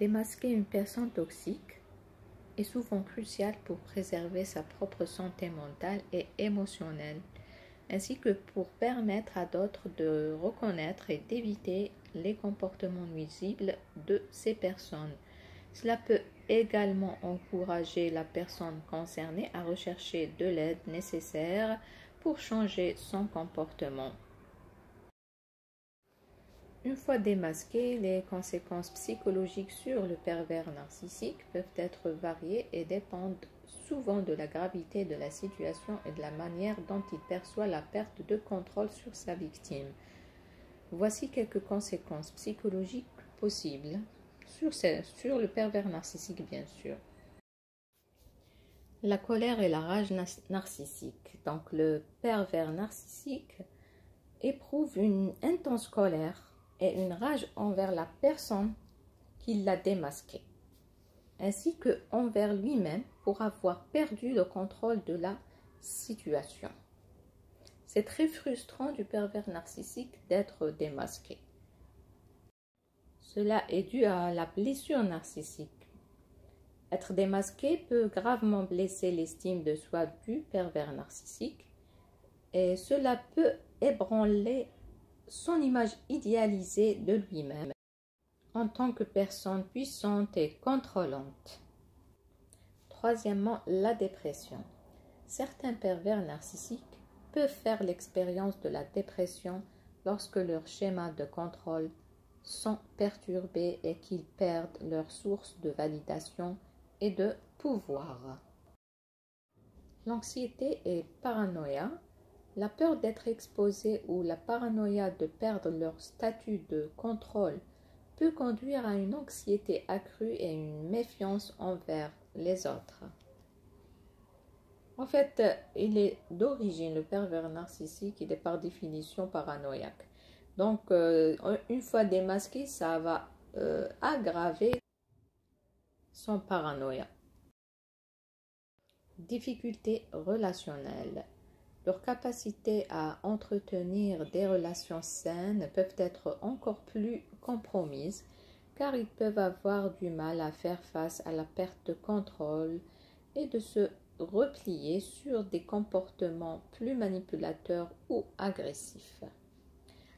Démasquer une personne toxique est souvent crucial pour préserver sa propre santé mentale et émotionnelle, ainsi que pour permettre à d'autres de reconnaître et d'éviter les comportements nuisibles de ces personnes. Cela peut également encourager la personne concernée à rechercher de l'aide nécessaire pour changer son comportement. Une fois démasquées, les conséquences psychologiques sur le pervers narcissique peuvent être variées et dépendent souvent de la gravité de la situation et de la manière dont il perçoit la perte de contrôle sur sa victime. Voici quelques conséquences psychologiques possibles sur le pervers narcissique, bien sûr. La colère et la rage narcissique. Donc, le pervers narcissique éprouve une intense colère et une rage envers la personne qui l'a démasqué, ainsi que envers lui-même pour avoir perdu le contrôle de la situation. C'est très frustrant du pervers narcissique d'être démasqué. Cela est dû à la blessure narcissique. Être démasqué peut gravement blesser l'estime de soi du pervers narcissique et cela peut ébranler son image idéalisée de lui-même en tant que personne puissante et contrôlante. Troisièmement, la dépression. Certains pervers narcissiques peuvent faire l'expérience de la dépression lorsque leurs schémas de contrôle sont perturbés et qu'ils perdent leur source de validation et de pouvoir. L'anxiété et paranoïa. La peur d'être exposé ou la paranoïa de perdre leur statut de contrôle peut conduire à une anxiété accrue et une méfiance envers les autres. En fait, il est d'origine, le pervers narcissique, il est par définition paranoïaque. Donc, une fois démasqué, ça va aggraver son paranoïa. Difficultés relationnelles. Leur capacité à entretenir des relations saines peuvent être encore plus compromises car ils peuvent avoir du mal à faire face à la perte de contrôle et de se replier sur des comportements plus manipulateurs ou agressifs.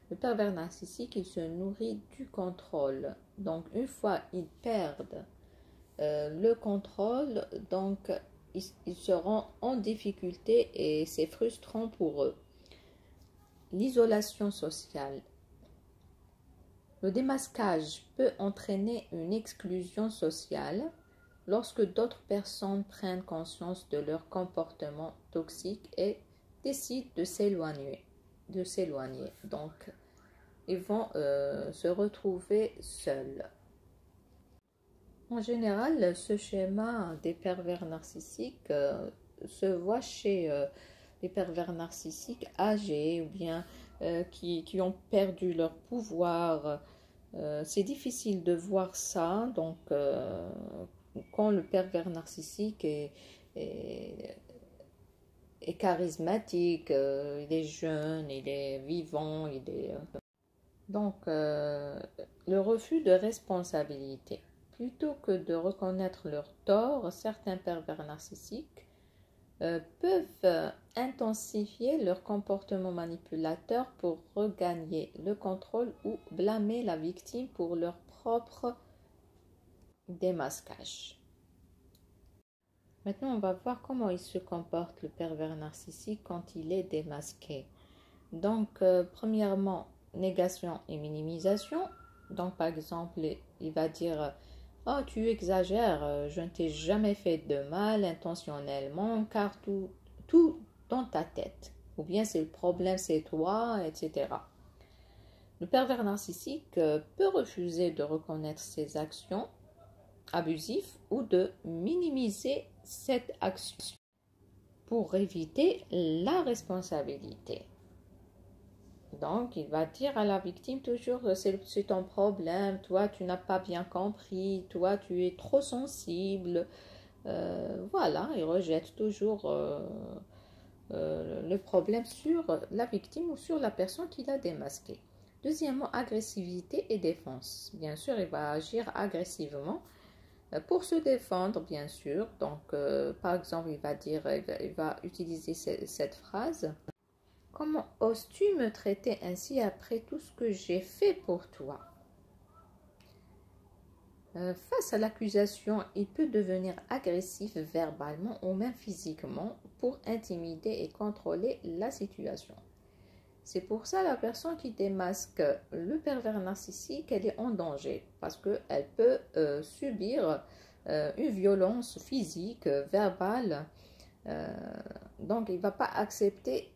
Le pervers narcissique, il se nourrit du contrôle. Donc, une fois ils perdent le contrôle, donc ils seront en difficulté et c'est frustrant pour eux. L'isolation sociale. Le démasquage peut entraîner une exclusion sociale lorsque d'autres personnes prennent conscience de leur comportement toxique et décident de s'éloigner. Donc, ils vont se retrouver seuls. En général, ce schéma des pervers narcissiques se voit chez les pervers narcissiques âgés ou bien qui ont perdu leur pouvoir. C'est difficile de voir ça, donc quand le pervers narcissique est charismatique, il est jeune, il est vivant, donc le refus de responsabilité. Plutôt que de reconnaître leurs torts, certains pervers narcissiques peuvent intensifier leur comportement manipulateur pour regagner le contrôle ou blâmer la victime pour leur propre démasquage. Maintenant, on va voir comment il se comporte le pervers narcissique quand il est démasqué. Donc, premièrement, négation et minimisation. Donc, par exemple, il va dire « Oh, tu exagères, je ne t'ai jamais fait de mal intentionnellement, car tout dans ta tête. » Ou bien c'est le problème, c'est toi, etc. Le pervers narcissique peut refuser de reconnaître ses actions abusives ou de minimiser cette action pour éviter la responsabilité. Donc, il va dire à la victime toujours c'est ton problème, toi tu n'as pas bien compris, toi tu es trop sensible. Voilà, il rejette toujours le problème sur la victime ou sur la personne qui l'a démasqué. Deuxièmement, agressivité et défense. Bien sûr, il va agir agressivement pour se défendre, bien sûr. Donc, par exemple, il va utiliser cette phrase. Comment oses-tu me traiter ainsi après tout ce que j'ai fait pour toi? Face à l'accusation, il peut devenir agressif verbalement ou même physiquement pour intimider et contrôler la situation. C'est pour ça la personne qui démasque le pervers narcissique, elle est en danger parce qu'elle peut subir une violence physique, verbale. Donc, il ne va pas accepter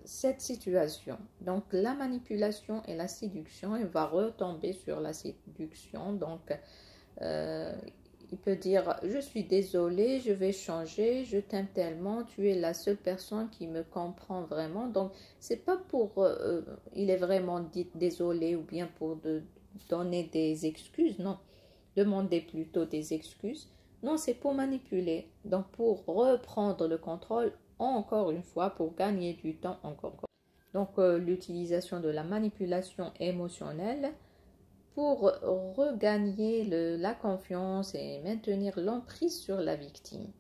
cette situation. Donc, la manipulation et la séduction, il va retomber sur la séduction. Donc, il peut dire, je suis désolé, je vais changer, je t'aime tellement, tu es la seule personne qui me comprend vraiment. Donc, c'est pas pour, il est vraiment dit désolé ou bien pour donner des excuses, non. Demander plutôt des excuses. Non, c'est pour manipuler. Donc, pour reprendre le contrôle encore une fois, pour gagner du temps encore. Donc, l'utilisation de la manipulation émotionnelle pour regagner la confiance et maintenir l'emprise sur la victime.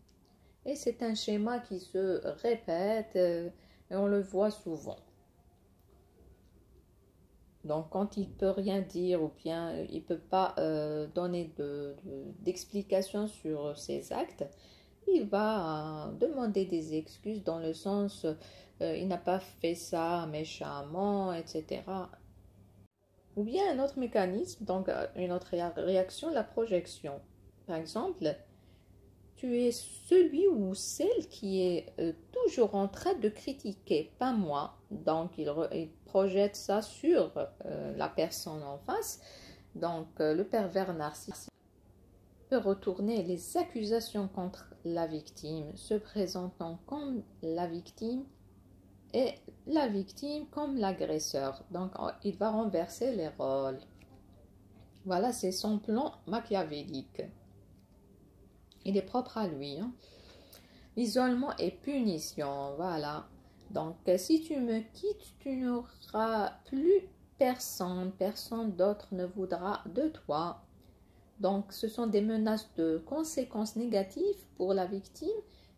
Et c'est un schéma qui se répète et on le voit souvent. Donc, quand il ne peut rien dire ou bien il ne peut pas donner d'explications sur ses actes, il va demander des excuses dans le sens il n'a pas fait ça méchamment, etc. Ou bien un autre mécanisme, donc une autre réaction, la projection. Par exemple, tu es celui ou celle qui est toujours en train de critiquer, pas moi. Donc, il projette ça sur la personne en face. Donc, le pervers narcissique peut retourner les accusations contre la victime, se présentant comme la victime et la victime comme l'agresseur. Donc, il va renverser les rôles. Voilà, c'est son plan machiavélique. Il est propre à lui. Hein. L'isolement et punition, voilà. Donc, si tu me quittes, tu n'auras plus personne. Personne d'autre ne voudra de toi. Donc, ce sont des menaces de conséquences négatives pour la victime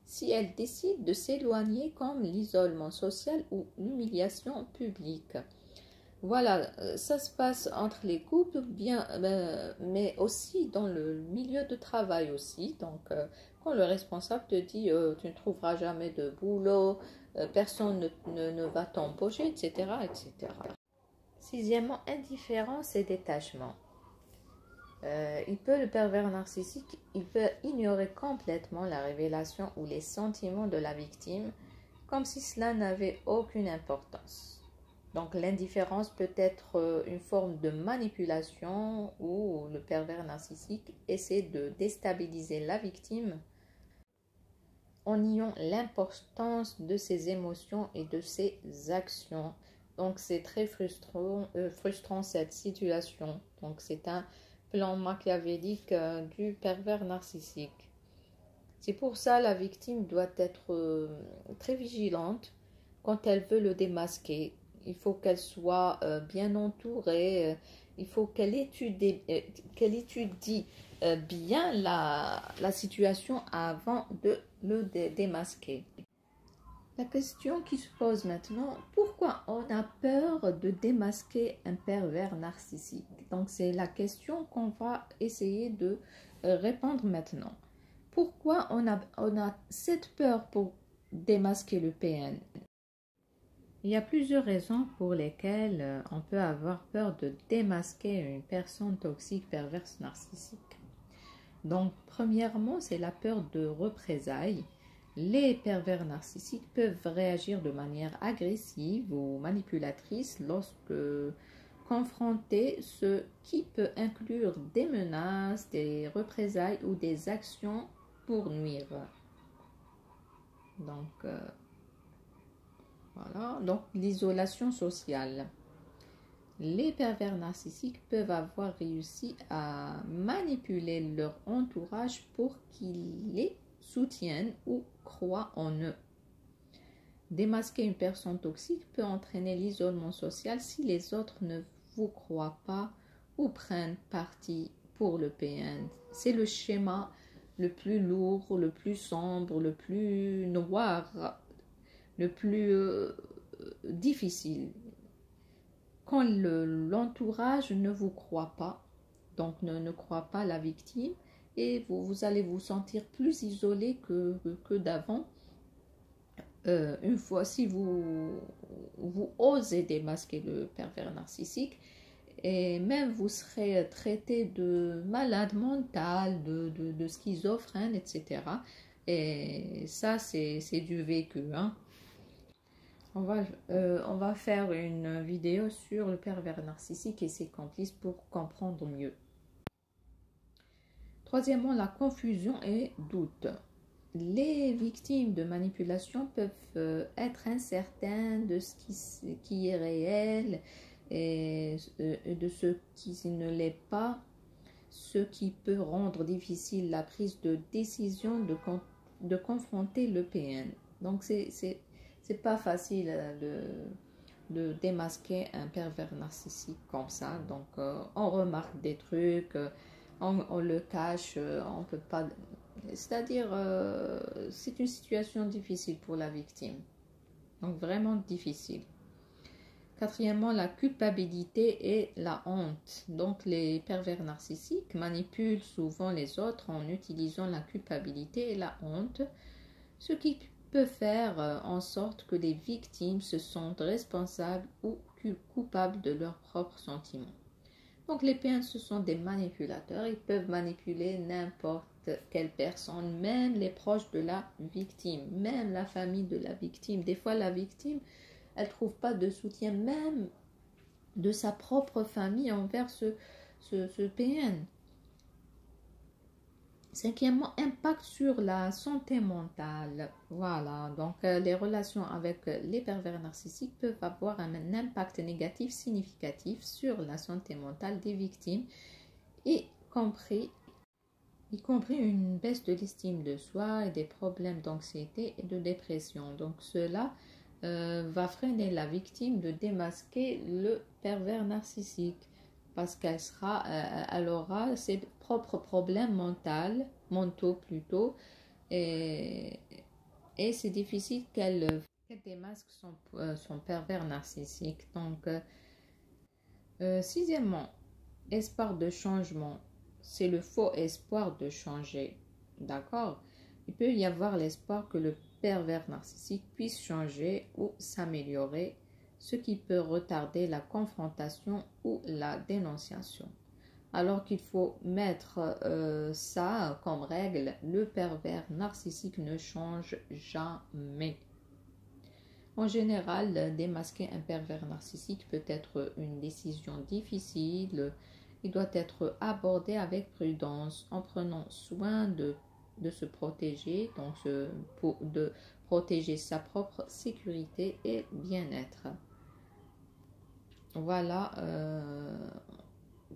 si elle décide de s'éloigner, comme l'isolement social ou l'humiliation publique. Voilà, ça se passe entre les couples, bien, mais aussi dans le milieu de travail aussi. Donc, quand le responsable te dit tu ne trouveras jamais de boulot, personne ne va t'embaucher, etc., etc. Sixièmement, indifférence et détachement. Le pervers narcissique, il peut ignorer complètement la révélation ou les sentiments de la victime, comme si cela n'avait aucune importance. Donc l'indifférence peut être une forme de manipulation où le pervers narcissique essaie de déstabiliser la victime en niant l'importance de ses émotions et de ses actions. Donc c'est très frustrant cette situation. Donc c'est un plan machiavélique du pervers narcissique. C'est pour ça la victime doit être très vigilante quand elle veut le démasquer. Il faut qu'elle soit bien entourée, il faut qu'elle étudie bien la situation avant de le démasquer. La question qui se pose maintenant, pourquoi on a peur de démasquer un pervers narcissique? Donc c'est la question qu'on va essayer de répondre maintenant. Pourquoi on a cette peur pour démasquer le PN? Il y a plusieurs raisons pour lesquelles on peut avoir peur de démasquer une personne toxique, perverse, narcissique. Donc, premièrement, c'est la peur de représailles. Les pervers narcissiques peuvent réagir de manière agressive ou manipulatrice lorsque confrontés, ce qui peut inclure des menaces, des représailles ou des actions pour nuire. Donc, voilà. Donc, l'isolation sociale. Les pervers narcissiques peuvent avoir réussi à manipuler leur entourage pour qu'ils les soutiennent ou croient en eux. Démasquer une personne toxique peut entraîner l'isolement social si les autres ne vous croient pas ou prennent parti pour le PN. C'est le schéma le plus lourd, le plus sombre, le plus noir, le plus difficile. Quand l'entourage ne vous croit pas, donc ne croit pas la victime, et vous allez vous sentir plus isolé que d'avant. Une fois, si vous osez démasquer le pervers narcissique, et même vous serez traité de malade mental, de schizophrène, etc. Et ça, c'est du vécu, hein. On va faire une vidéo sur le pervers narcissique et ses complices pour comprendre mieux. Troisièmement, la confusion et doute. Les victimes de manipulation peuvent être incertaines de ce qui est réel et de ce qui ne l'est pas, ce qui peut rendre difficile la prise de décision de confronter le PN. Donc, c'est pas facile de démasquer un pervers narcissique comme ça. Donc, on remarque des trucs, on le cache, on peut pas... C'est-à-dire, c'est une situation difficile pour la victime. Donc, vraiment difficile. Quatrièmement, la culpabilité et la honte. Donc, les pervers narcissiques manipulent souvent les autres en utilisant la culpabilité et la honte, ce qui peut faire en sorte que les victimes se sentent responsables ou coupables de leurs propres sentiments. Donc, les PN, ce sont des manipulateurs. Ils peuvent manipuler n'importe quelle personne, même les proches de la victime, même la famille de la victime. Des fois, la victime, elle ne trouve pas de soutien même de sa propre famille envers ce PN. Cinquièmement, impact sur la santé mentale. Voilà, donc les relations avec les pervers narcissiques peuvent avoir un impact négatif significatif sur la santé mentale des victimes, y compris une baisse de l'estime de soi et des problèmes d'anxiété et de dépression. Donc cela va freiner la victime de démasquer le pervers narcissique, parce elle aura ses propres problèmes mentaux plutôt, et c'est difficile qu'elle démasque son pervers narcissique. Donc, sixièmement, espoir de changement, c'est le faux espoir de changer, d'accord? Il peut y avoir l'espoir que le pervers narcissique puisse changer ou s'améliorer, ce qui peut retarder la confrontation ou la dénonciation. Alors qu'il faut mettre ça comme règle, le pervers narcissique ne change jamais. En général, démasquer un pervers narcissique peut être une décision difficile. Il doit être abordé avec prudence, en prenant soin de se protéger, donc de protéger sa propre sécurité et bien-être. Voilà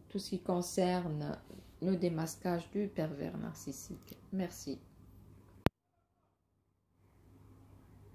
tout ce qui concerne le démasquage du pervers narcissique. Merci.